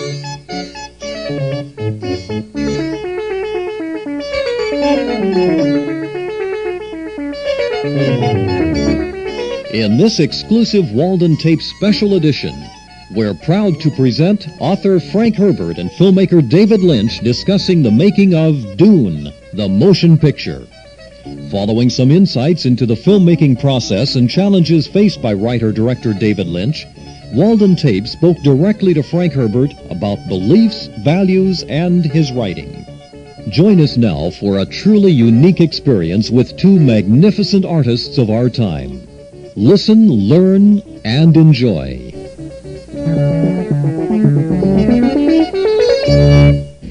In this exclusive Walden Tape Special Edition, we're proud to present author Frank Herbert and filmmaker David Lynch discussing the making of Dune, the motion picture. Following some insights into the filmmaking process and challenges faced by writer-director David Lynch, Walden Tape spoke directly to Frank Herbert about beliefs, values, and his writing. Join us now for a truly unique experience with two magnificent artists of our time. Listen, learn, and enjoy.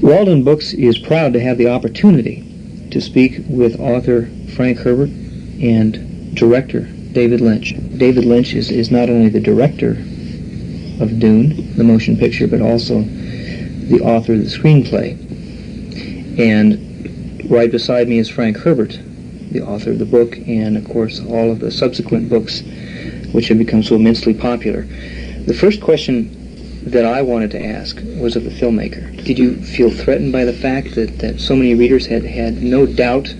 Walden Books is proud to have the opportunity to speak with author Frank Herbert and director David Lynch. David Lynch is not only the director of Dune, the motion picture, but also the author of the screenplay. And right beside me is Frank Herbert, the author of the book, and of course all of the subsequent books which have become so immensely popular. The first question that I wanted to ask was of the filmmaker. Did you feel threatened by the fact that so many readers had no doubt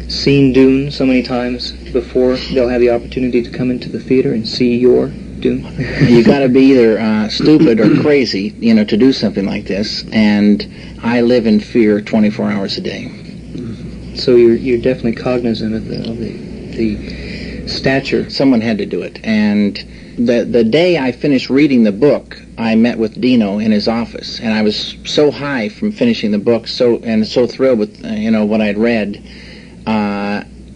seen Dune so many times before they'll have the opportunity to come into the theater and see your Dune? You got to be either stupid or crazy, to do something like this, and I live in fear 24 hours a day. So you're definitely cognizant of the stature. Someone had to do it, and the day I finished reading the book, I met with Dino in his office, and I was so high from finishing the book, so thrilled with what I'd read.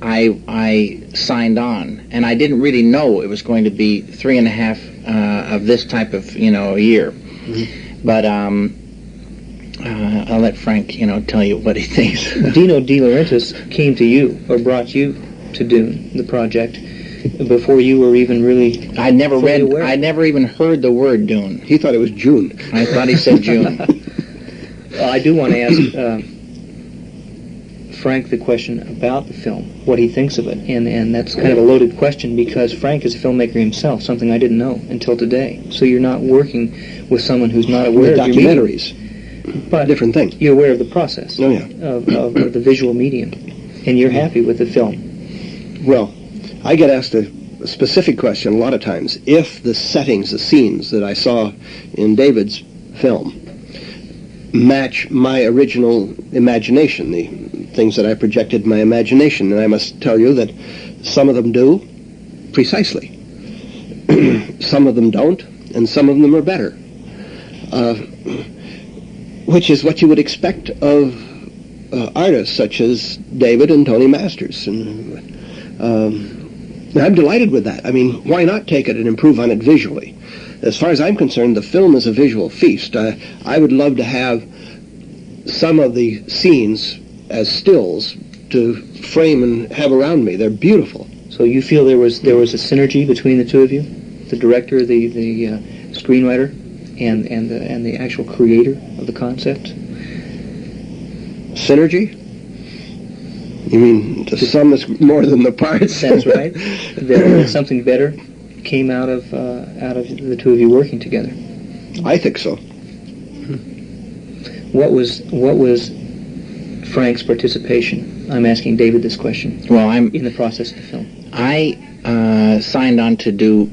I signed on, and I didn't really know it was going to be 3.5 of this type of a year. Mm-hmm. But I'll let Frank tell you what he thinks. Dino De Laurentiis came to you, or brought you to Dune, the project, before you were even really I'd never even heard the word Dune. He thought it was June. I thought he said June. I do want to ask Frank the question about the film, what he thinks of it, and that's kind of a loaded question because Frank is a filmmaker himself, something I didn't know until today. So you're not working with someone who's not aware of your documentaries. But different thing. You're aware of the process of the visual medium, and you're happy with the film. Well, I get asked a specific question a lot of times. If the settings, the scenes that I saw in David's film match my original imagination, the things that I projected in my imagination, and I must tell you that some of them do, precisely. Some of them don't, and some of them are better. Which is what you would expect of artists such as David and Tony Masters. And I'm delighted with that. I mean, why not take it and improve on it visually? As far as I'm concerned, the film is a visual feast. I would love to have some of the scenes as stills to frame and have around me. They're beautiful. So you feel there was a synergy between the two of you, the director, the screenwriter, and the actual creator of the concept? Synergy? You mean the sum is more than the parts? That's right. That something better came out of the two of you working together. I think so. What was Frank's participation? I'm asking David this question. Well, I'm in the process of the film. I signed on to do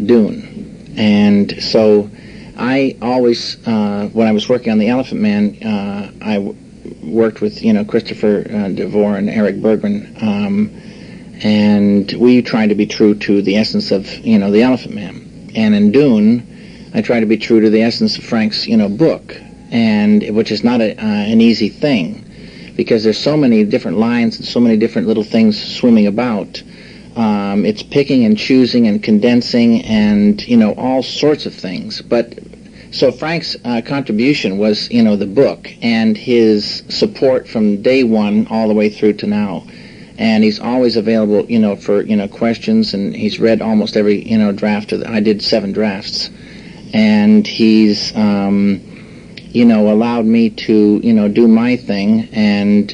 Dune, and so I always when I was working on The Elephant Man, I worked with Christopher DeVore and Eric Bergman, and we tried to be true to the essence of The Elephant Man. And in Dune, I tried to be true to the essence of Frank's book, and which is not an easy thing, because there's so many different lines and so many different little things swimming about. It's picking and choosing and condensing and all sorts of things. But so Frank's contribution was the book and his support from day one all the way through to now. And he's always available for questions, and he's read almost every draft I did 7 drafts, and he's allowed me to do my thing, and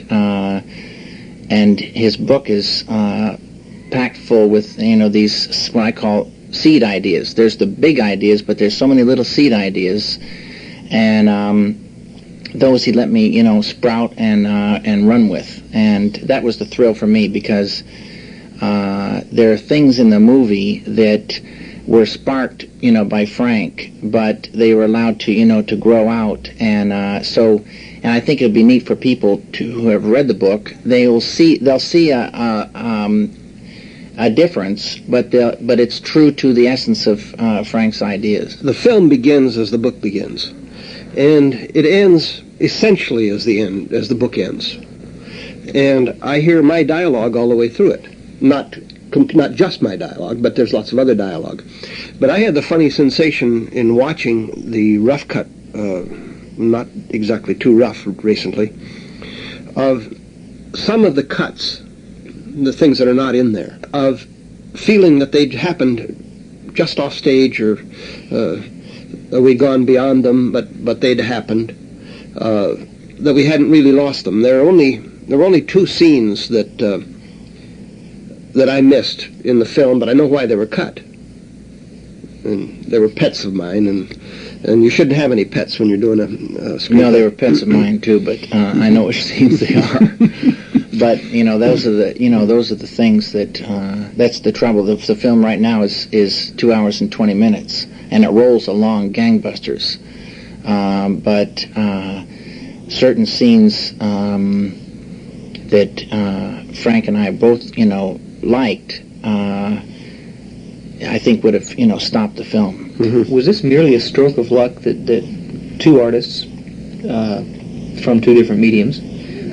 his book is packed full with these what I call seed ideas. There's the big ideas, but there's so many little seed ideas, and those he let me, sprout and run with. And that was the thrill for me, because there are things in the movie that were sparked, by Frank, but they were allowed to, to grow out. And and I think it'd be neat for people who have read the book. They'll see a difference, but it's true to the essence of Frank's ideas. The film begins as the book begins, and it ends essentially as the book ends. And I hear my dialogue all the way through it. Not just my dialogue, but there's lots of other dialogue. But I had the funny sensation in watching the rough cut, not exactly too rough recently, of some of the cuts, the things that are not in there, of feeling that they'd happened just off stage, or we'd gone beyond them, but they'd happened, that we hadn't really lost them. There were only two scenes that I missed in the film, but I know why they were cut. And they were pets of mine, and you shouldn't have any pets when you're doing a screenplay. No, they were pets of mine too, but I know which scenes they are. But those are the things that that's the trouble. The film right now is 2 hours and 20 minutes, and it rolls along gangbusters. But certain scenes that Frank and I both liked, I think would have stopped the film. Mm-hmm. Was this merely a stroke of luck that two artists from two different mediums,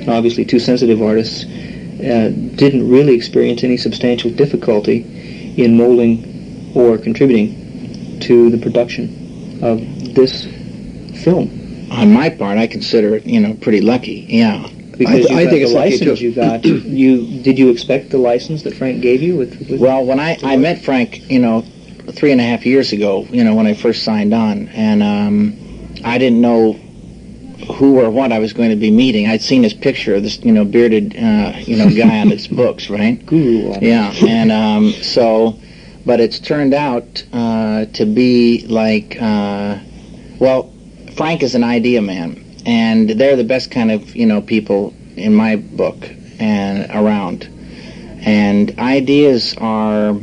obviously two sensitive artists, didn't really experience any substantial difficulty in molding or contributing to the production of this film? On my part, I consider it pretty lucky. Yeah. Because I think it's the lucky license too. You got. Did you expect the license that Frank gave you? Well, when I met Frank, 3.5 years ago, when I first signed on, and I didn't know who or what I was going to be meeting. I'd seen his picture of this, bearded, guy on his books, right? Guru. Yeah, and but it's turned out to be like, Frank is an idea man. And they're the best kind of, people in my book and around. And ideas are,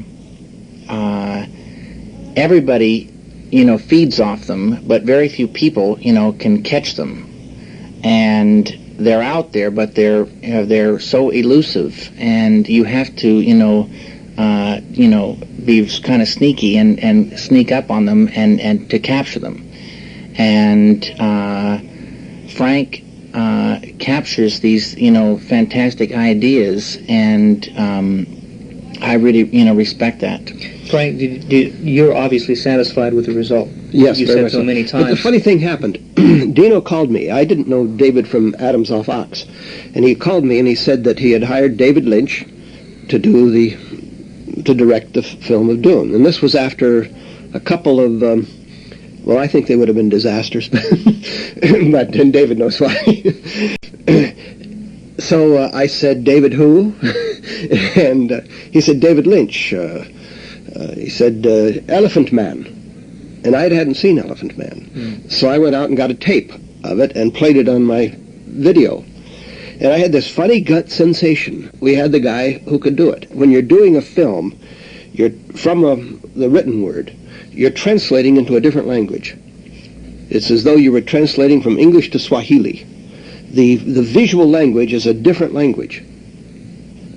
everybody, feeds off them, but very few people, can catch them. And they're out there, but they're so elusive, and you have to, be kind of sneaky and sneak up on them and to capture them. And Frank captures these, fantastic ideas, and I really, respect that. Frank, you're obviously satisfied with the result. Yes, you very said much so many times. But the funny thing happened. Dino called me. I didn't know David from Adams off Ox, and he called me and he said that he had hired David Lynch to direct the film of Dune, and this was after a couple of. Well, I think they would have been disasters, but and David knows why. So I said, David who? And he said, David Lynch. He said, Elephant Man. And I hadn't seen Elephant Man. So I went out and got a tape of it and played it on my video. And I had this funny gut sensation. We had the guy who could do it. When you're doing a film, you're from the written word, you're translating into a different language. It's as though you were translating from English to Swahili. The visual language is a different language.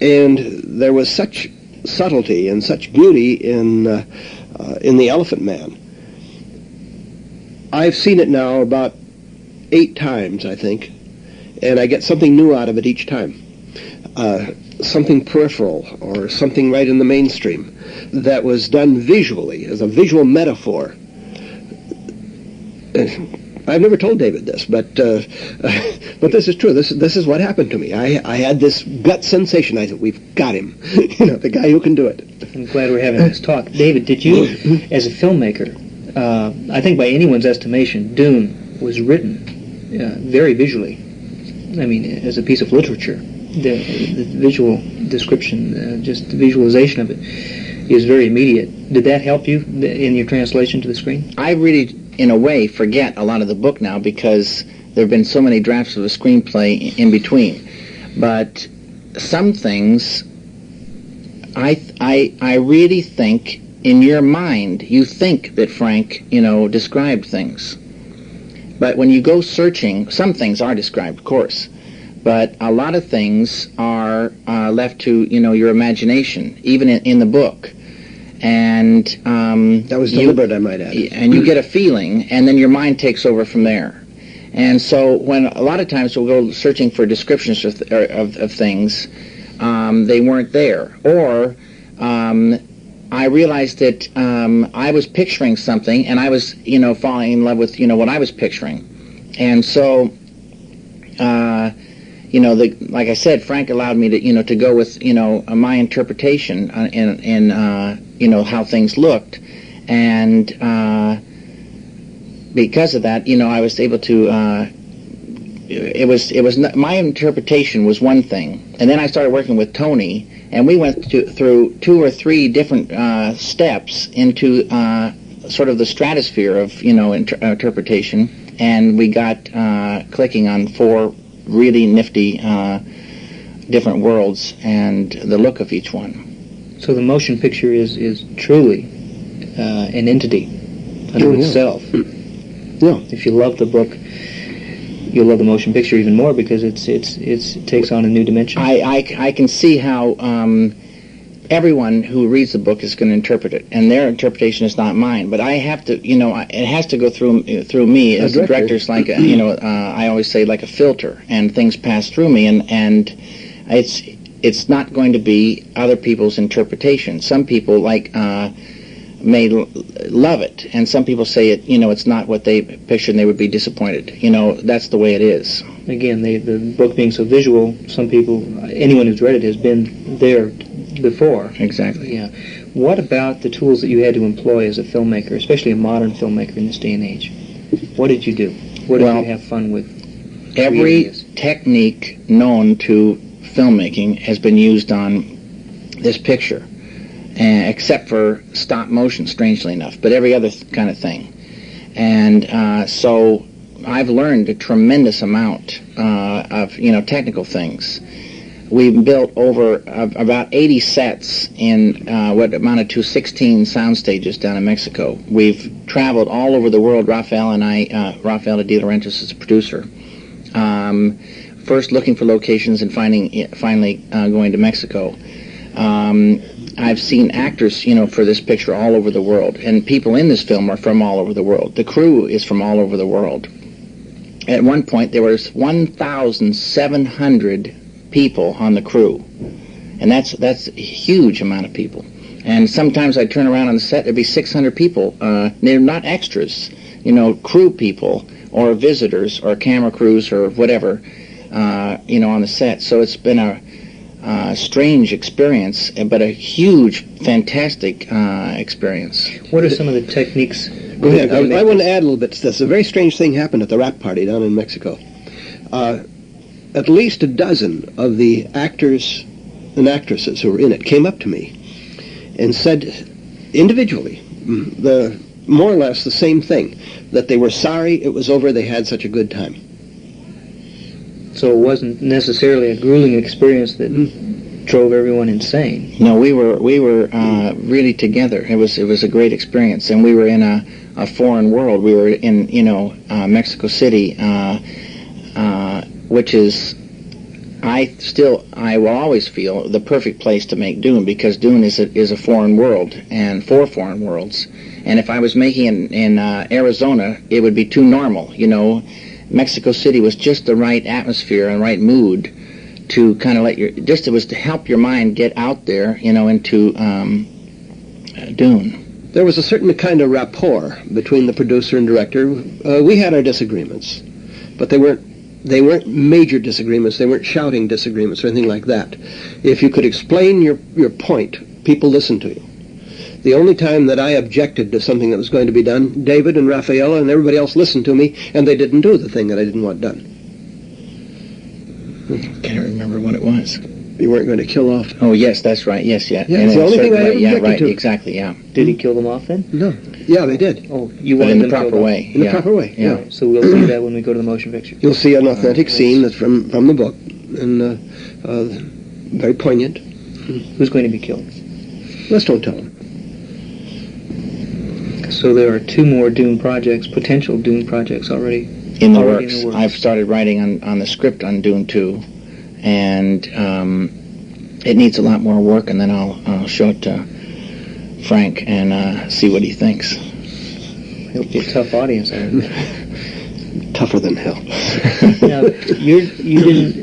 And there was such subtlety and such beauty in The Elephant Man. I've seen it now about 8 times, I think, and I get something new out of it each time. Something peripheral or something right in the mainstream that was done visually as a visual metaphor. I've never told David this, but this is true. This is what happened to me. I had this gut sensation. I said, "We've got him." The guy who can do it. I'm glad we're having this talk. David, did you, as a filmmaker, I think by anyone's estimation, Dune was written very visually. I mean, as a piece of literature. The visual description, just the visualization of it. is very immediate. Did that help you in your translation to the screen? I really, in a way, forget a lot of the book now because there have been so many drafts of the screenplay in between. But some things, I really think, in your mind, you think that Frank, described things. But when you go searching, some things are described, of course. But a lot of things are left to, your imagination, even in the book. And that was deliberate, I might add. And you get a feeling, and then your mind takes over from there. And so when a lot of times we'll go searching for descriptions of things, they weren't there. Or I realized that I was picturing something, and I was, falling in love with, what I was picturing. And so, like I said, Frank allowed me to, to go with, my interpretation in how things looked. And because of that, I was able to, my interpretation was one thing. And then I started working with Tony, and we went through 2 or 3 different steps into sort of the stratosphere of, interpretation, and we got clicking on 4 really nifty different worlds and the look of each one. So the motion picture is truly an entity unto itself. Yeah. If you love the book, you'll love the motion picture even more because it takes on a new dimension. I can see how everyone who reads the book is going to interpret it, and their interpretation is not mine. But I have to, it has to go through me as the director's like I always say, like a filter, and things pass through me, and it's not going to be other people's interpretation. Some people may love it, and some people say it's not what they pictured and they would be disappointed. That's the way it is. Again, the book being so visual, some people, anyone who's read it has been there before. Exactly. Yeah. What about the tools that you had to employ as a filmmaker, especially a modern filmmaker in this day and age? What did you do? What did you have fun with? Every technique known to filmmaking has been used on this picture. Except for stop motion, strangely enough, but every other kind of thing. And so I've learned a tremendous amount of technical things. We've built over about 80 sets in what amounted to 16 sound stages down in Mexico. We've traveled all over the world. Rafael and I, Rafael de Laurentiis is a producer. First looking for locations and finally going to Mexico. I've seen actors, for this picture all over the world, and people in this film are from all over the world. The crew is from all over the world. At one point, there was 1,700 people on the crew, and that's a huge amount of people. And sometimes I'd turn around on the set, there'd be 600 people. They're not extras, crew people or visitors or camera crews or whatever, on the set. So it's been a strange experience, but a huge, fantastic experience. What are some of the techniques? Go ahead. I want to add a little bit to this. A very strange thing happened at the wrap party down in Mexico. At least a dozen of the actors and actresses who were in it came up to me and said individually more or less the same thing, that they were sorry it was over, they had such a good time. So it wasn't necessarily a grueling experience that drove everyone insane. No, we were really together. It was a great experience, and we were in a foreign world. We were in Mexico City, which is I will always feel the perfect place to make Dune, because Dune is a foreign world, and 4 foreign worlds. And if I was making in Arizona, it would be too normal, Mexico City was just the right atmosphere and right mood to kind of it was to help your mind get out there, into Dune. There was a certain kind of rapport between the producer and director. We had our disagreements, but they weren't major disagreements. They weren't shouting disagreements or anything like that. If you could explain your point, people listened to you. The only time that I objected to something that was going to be done, David and Rafaela and everybody else listened to me, and they didn't do the thing that I didn't want done. Can't remember what it was. You weren't going to kill off. Oh, yes, that's right. Yes, yeah. Yeah, it's the only thing I ever yeah, objected right, to. exactly, yeah. Did he kill them off then? No. Yeah, they did. Oh, you But wanted in the them proper killed off. way. In the yeah. proper way, yeah. So we'll see that when we go to the motion picture. You'll see an authentic scene that's from the book, and very poignant. Who's going to be killed? Let's don't tell them. So there are 2 more Dune projects, potential Dune projects already In the already works. in the works. I've started writing on the script on Dune 2, and it needs a lot more work, and then I'll show it to Frank and see what he thinks. It'll be a tough audience, I think. Tougher than hell. Now, you didn't.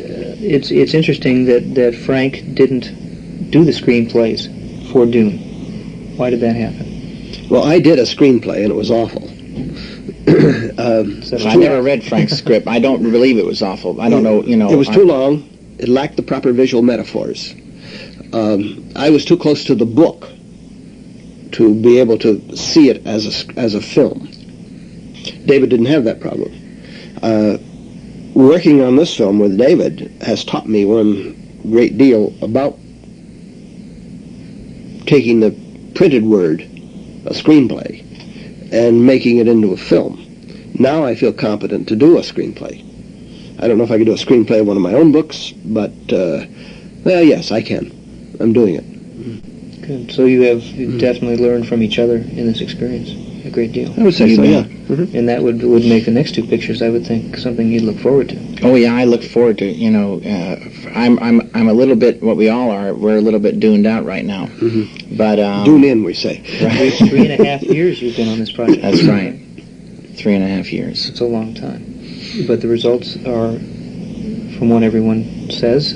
It's interesting that Frank didn't do the screenplays for Dune. Why did that happen? Well, I did a screenplay, and it was awful. I never read Frank's script. I don't believe it was awful. I don't know, It was too long. It lacked the proper visual metaphors. I was too close to the book to be able to see it as a film. David didn't have that problem. Working on this film with David has taught me one great deal about taking the printed word, a screenplay, and making it into a film. Now I feel competent to do a screenplay. I don't know if I could do a screenplay of one of my own books, but, well, yes, I can. I'm doing it. Good. So you've definitely learned from each other in this experience a great deal. I would say so, yeah. And that would make the next 2 pictures, I would think, something you'd look forward to. Oh yeah, I look forward to. I'm a little bit what we all are. We're a little bit duned out right now. Mm-hmm. But Dune in, we say. Right. 3.5 years you've been on this project. That's right. 3.5 years. It's a long time. But the results are, from what everyone says,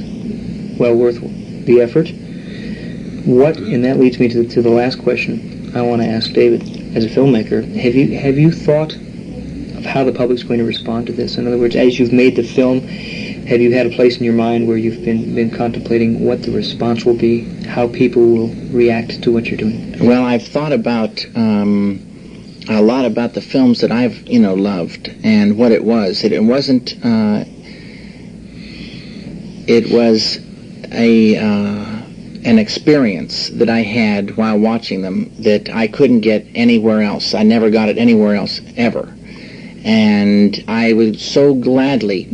well worth the effort. And that leads me to the last question I want to ask David. As a filmmaker, have you thought of how the public's going to respond to this? In other words, as you've made the film, have you had a place in your mind where you've been contemplating what the response will be, how people will react to what you're doing? Well, I've thought about a lot about the films that I've loved and what it was. It wasn't. It was an experience that I had while watching them that I couldn't get anywhere else. I never got it anywhere else ever. And I would so gladly,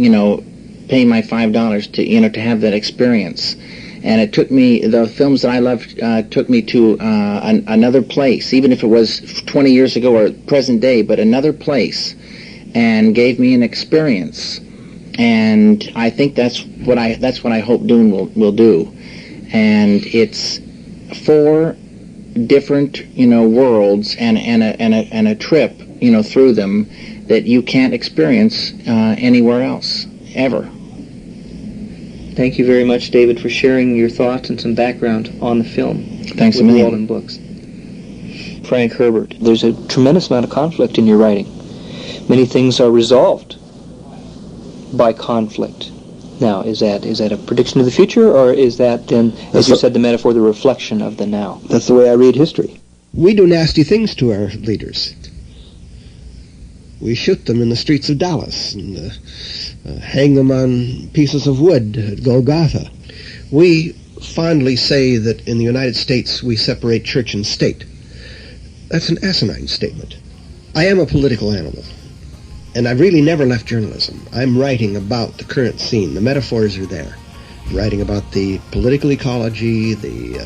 pay my $5 to have that experience. And it took me, the films that I loved took me to another place, even if it was 20 years ago or present day, but another place, and gave me an experience. And I think that's what I hope Dune will do. And it's 4 different, worlds and a trip, through them that you can't experience anywhere else, ever. Thank you very much, David, for sharing your thoughts and some background on the film. Thanks a with million. Walden Books. Frank Herbert, there's a tremendous amount of conflict in your writing. Many things are resolved by conflict. Now, is that a prediction of the future, or is that then, as you said, the metaphor, the reflection of the now? That's the way I read history. We do nasty things to our leaders. We shoot them in the streets of Dallas and hang them on pieces of wood at Golgotha. We fondly say that in the United States we separate church and state. That's an asinine statement. I am a political animal. And I've really never left journalism. I'm writing about the current scene. The metaphors are there. I'm writing about the political ecology, the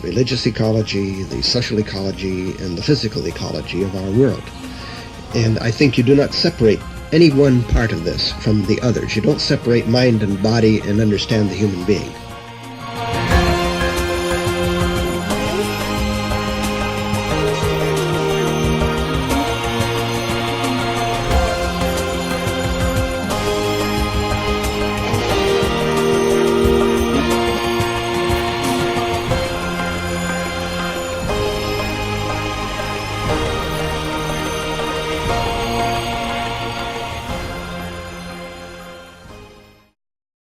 religious ecology, the social ecology, and the physical ecology of our world. And I think you do not separate any one part of this from the others. You don't separate mind and body and understand the human being.